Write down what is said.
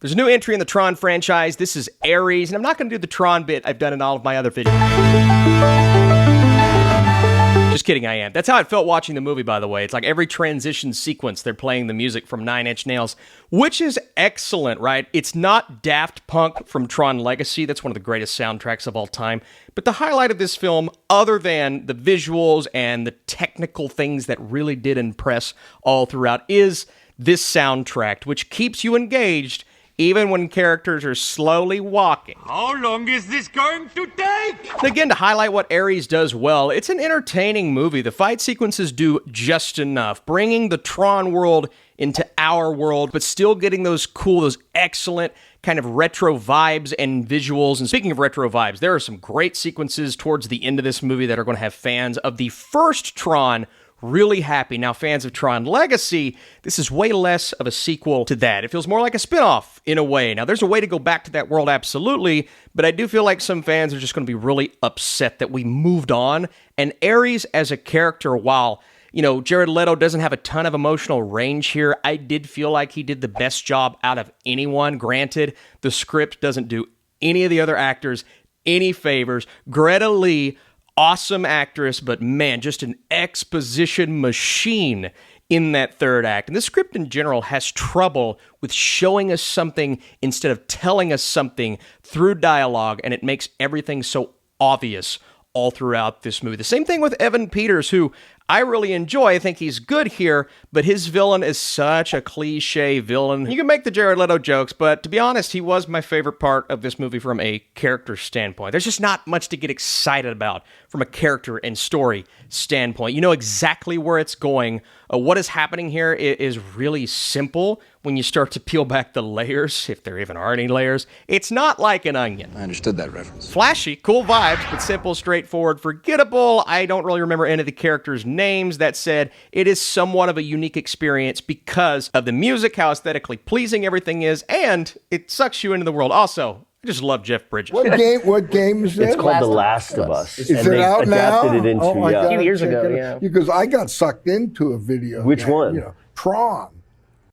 There's a new entry in the Tron franchise. This is Ares, and I'm not going to do the Tron bit I've done in all of my other videos. Just kidding, I am. That's how it felt watching the movie, by the way. It's like every transition sequence, they're playing the music from Nine Inch Nails, which is excellent, right? It's not Daft Punk from Tron Legacy. That's one of the greatest soundtracks of all time. But the highlight of this film, other than the visuals and the technical things that really did impress all throughout, is this soundtrack, which keeps you engaged even when characters are slowly walking. How long is this going to take? And again, to highlight what Ares does well, it's an entertaining movie. The fight sequences do just enough, bringing the Tron world into our world, but still getting those cool, those excellent kind of retro vibes and visuals. And speaking of retro vibes, there are some great sequences towards the end of this movie that are going to have fans of the first Tron really happy. Now, fans of Tron Legacy, this is way less of a sequel to that. It feels more like a spin-off in a way. Now, there's a way to go back to that world, absolutely, but I do feel like some fans are just going to be really upset that we moved on. And Ares as a character, while, you know, Jared Leto doesn't have a ton of emotional range here, I did feel like he did the best job out of anyone. Granted, the script doesn't do any of the other actors any favors. Greta Lee, awesome actress, but man, just an exposition machine in that third act. And the script in general has trouble with showing us something instead of telling us something through dialogue, and it makes everything so obvious all throughout this movie. The same thing with Evan Peters, who I really enjoy. I think he's good here, but his villain is such a cliche villain. You can make the Jared Leto jokes, but to be honest, he was my favorite part of this movie from a character standpoint. There's just not much to get excited about from a character and story standpoint. You know exactly where it's going. What is happening here is really simple when you start to peel back the layers, if there even are any layers. It's not like an onion. I understood that reference. Flashy, cool vibes, but simple, straightforward, forgettable. I don't really remember any of the characters' names. That said, it is somewhat of a unique experience because of the music, how aesthetically pleasing everything is, and it sucks you into the world. Also, I just love Jeff Bridges. What game is this? It's called The Last of Us. Is it out now? Adapted it into, I a gotta few years check ago, it out. yeah. Because I got sucked into a video. Which game, one? You know, Tron.